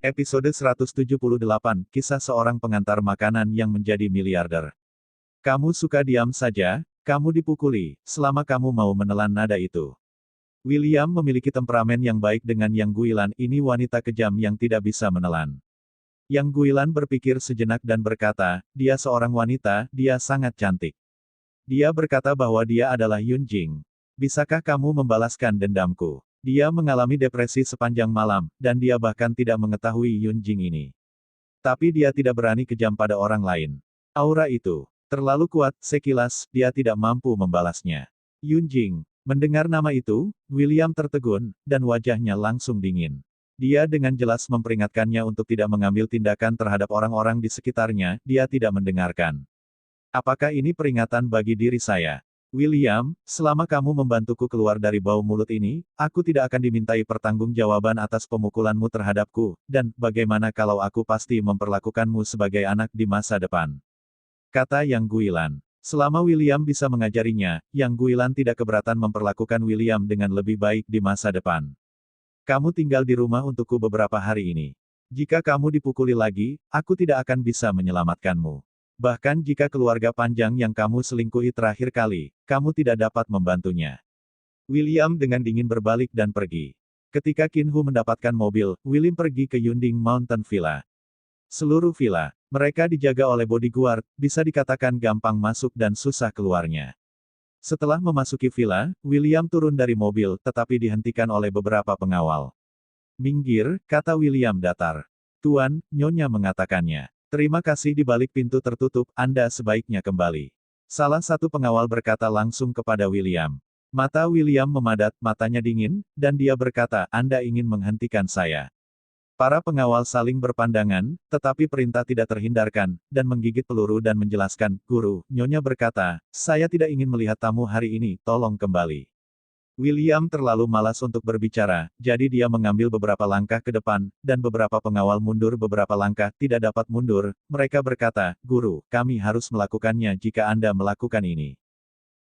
Episode 178, Kisah Seorang Pengantar Makanan yang Menjadi Miliarder. Kamu suka diam saja, kamu dipukuli, selama kamu mau menelan nada itu. William memiliki temperamen yang baik dengan Yang Guilan, ini wanita kejam yang tidak bisa menelan. Yang Guilan berpikir sejenak dan berkata, dia seorang wanita, dia sangat cantik. Dia berkata bahwa dia adalah Yun Jing. Bisakah kamu membalaskan dendamku? Dia mengalami depresi sepanjang malam, dan dia bahkan tidak mengetahui Yun Jing ini. Tapi dia tidak berani kejam pada orang lain. Aura itu terlalu kuat, sekilas, dia tidak mampu membalasnya. Yun Jing. Mendengar nama itu, William tertegun, dan wajahnya langsung dingin. Dia dengan jelas memperingatkannya untuk tidak mengambil tindakan terhadap orang-orang di sekitarnya, dia tidak mendengarkan. Apakah ini peringatan bagi diri saya? William, selama kamu membantuku keluar dari bau mulut ini, aku tidak akan dimintai pertanggungjawaban atas pemukulanmu terhadapku, dan bagaimana kalau aku pasti memperlakukanmu sebagai anak di masa depan? Kata Yang Guilan. Selama William bisa mengajarinya, Yang Guilan tidak keberatan memperlakukan William dengan lebih baik di masa depan. Kamu tinggal di rumah untukku beberapa hari ini. Jika kamu dipukuli lagi, aku tidak akan bisa menyelamatkanmu. Bahkan jika keluarga panjang yang kamu selingkuhi terakhir kali, kamu tidak dapat membantunya. William dengan dingin berbalik dan pergi. Ketika Qin Hu mendapatkan mobil, William pergi ke Yunding Mountain Villa. Seluruh villa, mereka dijaga oleh bodyguard, bisa dikatakan gampang masuk dan susah keluarnya. Setelah memasuki villa, William turun dari mobil, tetapi dihentikan oleh beberapa pengawal. Minggir, kata William datar. Tuan, Nyonya mengatakannya. Terima kasih, di balik pintu tertutup, Anda sebaiknya kembali. Salah satu pengawal berkata langsung kepada William. Mata William memadat, matanya dingin, dan dia berkata, Anda ingin menghentikan saya. Para pengawal saling berpandangan, tetapi perintah tidak terhindarkan, dan menggigit peluru dan menjelaskan, Guru, Nyonya berkata, saya tidak ingin melihat tamu hari ini, tolong kembali. William terlalu malas untuk berbicara, jadi dia mengambil beberapa langkah ke depan, dan beberapa pengawal mundur beberapa langkah, tidak dapat mundur. Mereka berkata, Guru, kami harus melakukannya jika Anda melakukan ini.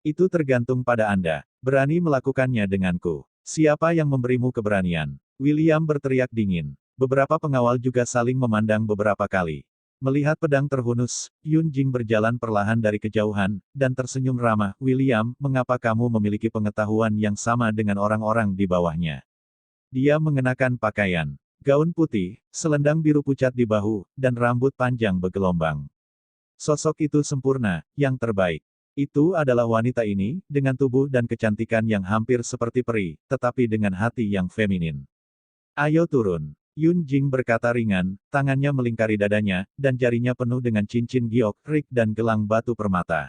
Itu tergantung pada Anda. Berani melakukannya denganku. Siapa yang memberimu keberanian? William berteriak dingin. Beberapa pengawal juga saling memandang beberapa kali. Melihat pedang terhunus, Yun Jing berjalan perlahan dari kejauhan, dan tersenyum ramah, William, mengapa kamu memiliki pengetahuan yang sama dengan orang-orang di bawahnya? Dia mengenakan pakaian gaun putih, selendang biru pucat di bahu, dan rambut panjang bergelombang. Sosok itu sempurna, yang terbaik. Itu adalah wanita ini, dengan tubuh dan kecantikan yang hampir seperti peri, tetapi dengan hati yang feminin. Ayo turun. Yun Jing berkata ringan, tangannya melingkari dadanya, dan jarinya penuh dengan cincin giok, rik dan gelang batu permata.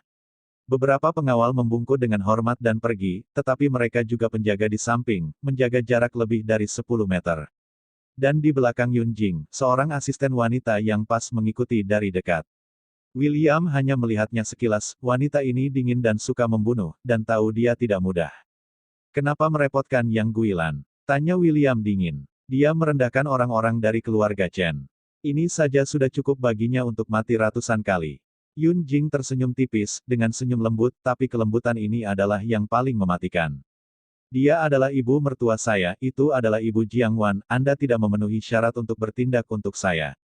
Beberapa pengawal membungkuk dengan hormat dan pergi, tetapi mereka juga penjaga di samping, menjaga jarak lebih dari 10 meter. Dan di belakang Yun Jing, seorang asisten wanita yang pas mengikuti dari dekat. William hanya melihatnya sekilas, wanita ini dingin dan suka membunuh, dan tahu dia tidak mudah. Kenapa merepotkan Yang Guilan? Tanya William dingin. Dia merendahkan orang-orang dari keluarga Chen. Ini saja sudah cukup baginya untuk mati ratusan kali. Yun Jing tersenyum tipis, dengan senyum lembut, tapi kelembutan ini adalah yang paling mematikan. Dia adalah ibu mertua saya, itu adalah ibu Jiang Wan, Anda tidak memenuhi syarat untuk bertindak untuk saya.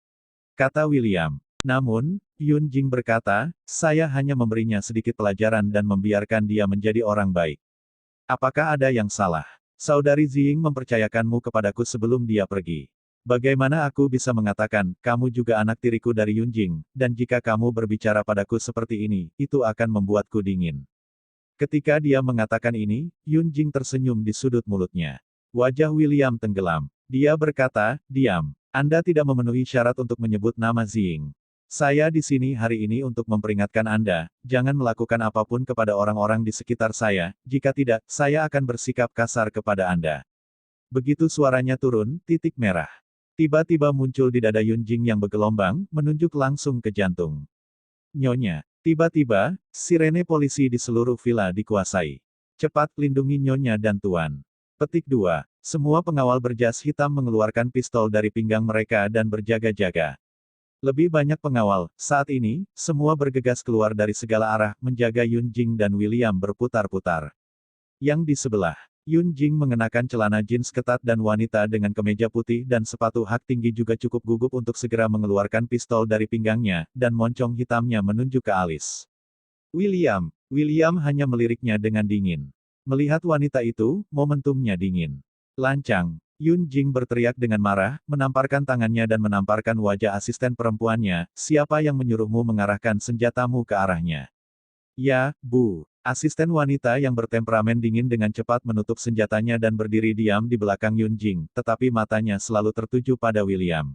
Kata William. Namun, Yun Jing berkata, saya hanya memberinya sedikit pelajaran dan membiarkan dia menjadi orang baik. Apakah ada yang salah? Saudari Ziying mempercayakanmu kepadaku sebelum dia pergi. Bagaimana aku bisa mengatakan, kamu juga anak tiriku dari Yun Jing, dan jika kamu berbicara padaku seperti ini, itu akan membuatku dingin. Ketika dia mengatakan ini, Yun Jing tersenyum di sudut mulutnya. Wajah William tenggelam. Dia berkata, diam. Anda tidak memenuhi syarat untuk menyebut nama Ziying. Saya di sini hari ini untuk memperingatkan Anda, jangan melakukan apapun kepada orang-orang di sekitar saya, jika tidak, saya akan bersikap kasar kepada Anda. Begitu suaranya turun, titik merah. Tiba-tiba muncul di dada Yun Jing yang bergelombang, menunjuk langsung ke jantung. Nyonya. Tiba-tiba, sirene polisi di seluruh villa dikuasai. Cepat, lindungi Nyonya dan Tuan. Petik 2. Semua pengawal berjas hitam mengeluarkan pistol dari pinggang mereka dan berjaga-jaga. Lebih banyak pengawal, saat ini, semua bergegas keluar dari segala arah, menjaga Yun Jing dan William berputar-putar. Yang di sebelah, Yun Jing mengenakan celana jeans ketat dan wanita dengan kemeja putih dan sepatu hak tinggi juga cukup gugup untuk segera mengeluarkan pistol dari pinggangnya, dan moncong hitamnya menunjuk ke alis. William. William hanya meliriknya dengan dingin. Melihat wanita itu, momentumnya dingin. Lancang. Yun Jing berteriak dengan marah, menamparkan tangannya dan menamparkan wajah asisten perempuannya, siapa yang menyuruhmu mengarahkan senjatamu ke arahnya? Ya, Bu. Asisten wanita yang bertemperamen dingin dengan cepat menutup senjatanya dan berdiri diam di belakang Yun Jing, tetapi matanya selalu tertuju pada William.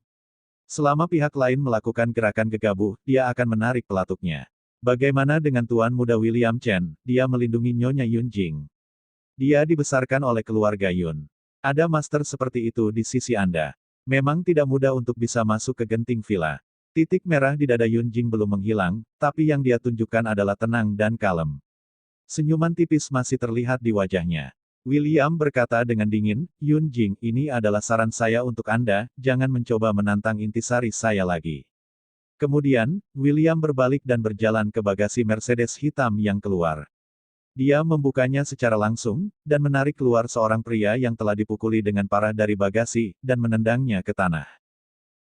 Selama pihak lain melakukan gerakan gegabah, dia akan menarik pelatuknya. Bagaimana dengan Tuan Muda William Chen? Dia melindungi Nyonya Yun Jing. Dia dibesarkan oleh keluarga Yun. Ada master seperti itu di sisi Anda. Memang tidak mudah untuk bisa masuk ke genting villa. Titik merah di dada Yun Jing belum menghilang, tapi yang dia tunjukkan adalah tenang dan kalem. Senyuman tipis masih terlihat di wajahnya. William berkata dengan dingin, Yun Jing, ini adalah saran saya untuk Anda, jangan mencoba menantang intisari saya lagi. Kemudian, William berbalik dan berjalan ke bagasi Mercedes hitam yang keluar. Dia membukanya secara langsung, dan menarik keluar seorang pria yang telah dipukuli dengan parah dari bagasi, dan menendangnya ke tanah.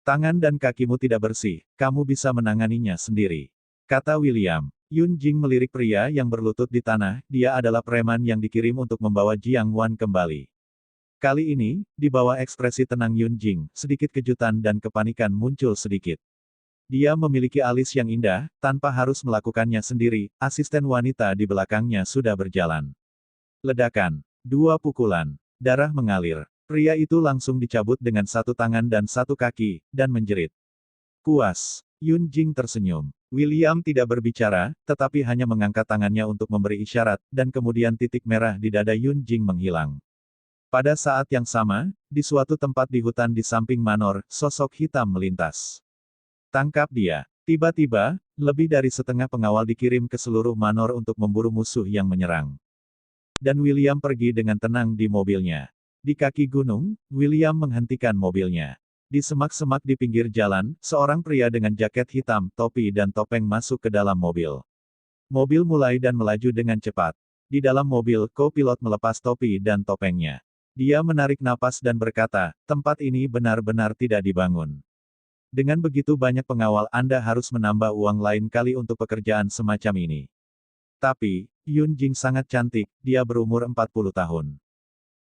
Tangan dan kakimu tidak bersih, kamu bisa menanganinya sendiri. Kata William. Yun Jing melirik pria yang berlutut di tanah, dia adalah preman yang dikirim untuk membawa Jiang Wan kembali. Kali ini, di bawah ekspresi tenang Yun Jing, sedikit kejutan dan kepanikan muncul sedikit. Dia memiliki alis yang indah, tanpa harus melakukannya sendiri, asisten wanita di belakangnya sudah berjalan. Ledakan. 2 pukulan. Darah mengalir. Pria itu langsung dicabut dengan satu tangan dan satu kaki, dan menjerit. Puas. Yun Jing tersenyum. William tidak berbicara, tetapi hanya mengangkat tangannya untuk memberi isyarat, dan kemudian titik merah di dada Yun Jing menghilang. Pada saat yang sama, di suatu tempat di hutan di samping manor, sosok hitam melintas. Tangkap dia. Tiba-tiba, lebih dari setengah pengawal dikirim ke seluruh manor untuk memburu musuh yang menyerang. Dan William pergi dengan tenang di mobilnya. Di kaki gunung, William menghentikan mobilnya. Di semak-semak di pinggir jalan, seorang pria dengan jaket hitam, topi dan topeng masuk ke dalam mobil. Mobil mulai dan melaju dengan cepat. Di dalam mobil, co-pilot melepas topi dan topengnya. Dia menarik napas dan berkata, tempat ini benar-benar tidak dibangun. Dengan begitu banyak pengawal Anda harus menambah uang lain kali untuk pekerjaan semacam ini. Tapi, Yun Jing sangat cantik, dia berumur 40 tahun.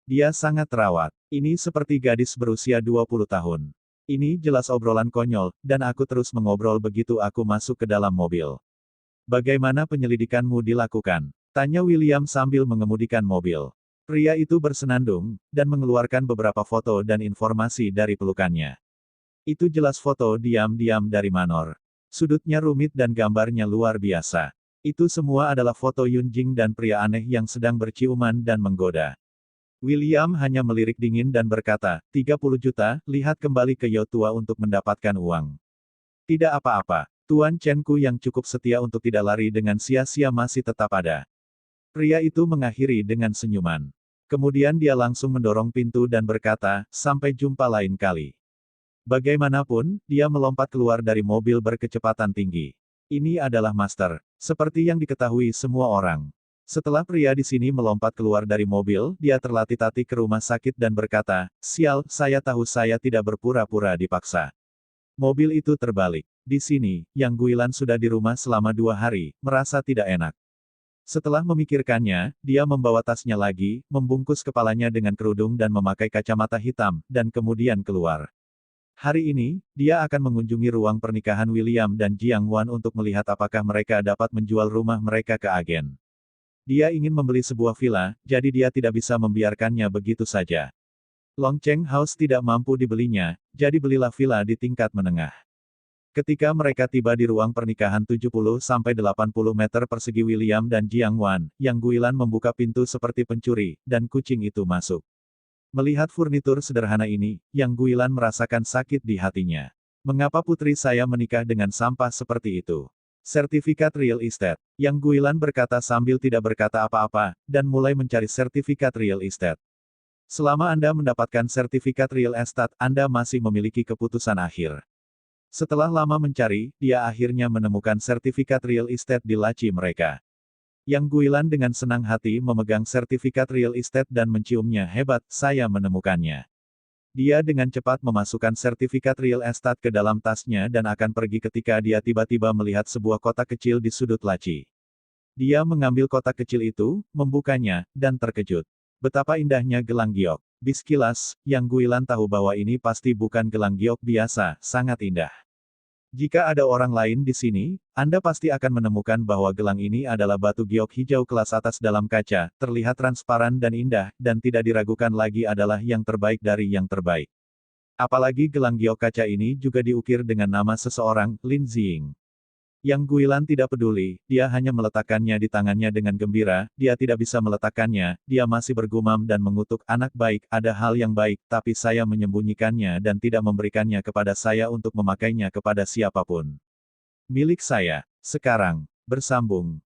Dia sangat terawat. Ini seperti gadis berusia 20 tahun. Ini jelas obrolan konyol, dan aku terus mengobrol begitu aku masuk ke dalam mobil. Bagaimana penyelidikanmu dilakukan? Tanya William sambil mengemudikan mobil. Pria itu bersenandung, dan mengeluarkan beberapa foto dan informasi dari pelukannya. Itu jelas foto diam-diam dari manor. Sudutnya rumit dan gambarnya luar biasa. Itu semua adalah foto Yun Jing dan pria aneh yang sedang berciuman dan menggoda. William hanya melirik dingin dan berkata, 30 juta, lihat kembali ke Yotua untuk mendapatkan uang. Tidak apa-apa, Tuan Chen-ku yang cukup setia untuk tidak lari dengan sia-sia masih tetap ada. Pria itu mengakhiri dengan senyuman. Kemudian dia langsung mendorong pintu dan berkata, sampai jumpa lain kali. Bagaimanapun, dia melompat keluar dari mobil berkecepatan tinggi. Ini adalah master, seperti yang diketahui semua orang. Setelah pria di sini melompat keluar dari mobil, dia terlatih-tatih ke rumah sakit dan berkata, sial, saya tahu saya tidak berpura-pura dipaksa. Mobil itu terbalik. Di sini, Yang Guilan sudah di rumah selama 2 hari, merasa tidak enak. Setelah memikirkannya, dia membawa tasnya lagi, membungkus kepalanya dengan kerudung dan memakai kacamata hitam, dan kemudian keluar. Hari ini, dia akan mengunjungi ruang pernikahan William dan Jiang Wan untuk melihat apakah mereka dapat menjual rumah mereka ke agen. Dia ingin membeli sebuah villa, jadi dia tidak bisa membiarkannya begitu saja. Longcheng House tidak mampu dibelinya, jadi belilah villa di tingkat menengah. Ketika mereka tiba di ruang pernikahan 70-80 meter persegi William dan Jiang Wan, Yang Guilan membuka pintu seperti pencuri, dan kucing itu masuk. Melihat furnitur sederhana ini, Yang Guilan merasakan sakit di hatinya. Mengapa putri saya menikah dengan sampah seperti itu? Sertifikat real estate. Yang Guilan berkata sambil tidak berkata apa-apa, dan mulai mencari sertifikat real estate. Selama Anda mendapatkan sertifikat real estate, Anda masih memiliki keputusan akhir. Setelah lama mencari, dia akhirnya menemukan sertifikat real estate di laci mereka. Yang Guilan dengan senang hati memegang sertifikat real estate dan menciumnya. Hebat, saya menemukannya. Dia dengan cepat memasukkan sertifikat real estate ke dalam tasnya dan akan pergi ketika dia tiba-tiba melihat sebuah kotak kecil di sudut laci. Dia mengambil kotak kecil itu, membukanya, dan terkejut. Betapa indahnya gelang giok. Biskilas, Yang Guilan tahu bahwa ini pasti bukan gelang giok biasa, sangat indah. Jika ada orang lain di sini, Anda pasti akan menemukan bahwa gelang ini adalah batu giok hijau kelas atas dalam kaca, terlihat transparan dan indah, dan tidak diragukan lagi adalah yang terbaik dari yang terbaik. Apalagi gelang giok kaca ini juga diukir dengan nama seseorang, Lin Ziying. Yang Guilan tidak peduli, dia hanya meletakkannya di tangannya dengan gembira, dia tidak bisa meletakkannya, dia masih bergumam dan mengutuk, anak baik, ada hal yang baik, tapi saya menyembunyikannya dan tidak memberikannya kepada saya untuk memakainya kepada siapapun. Milik saya. Sekarang, bersambung.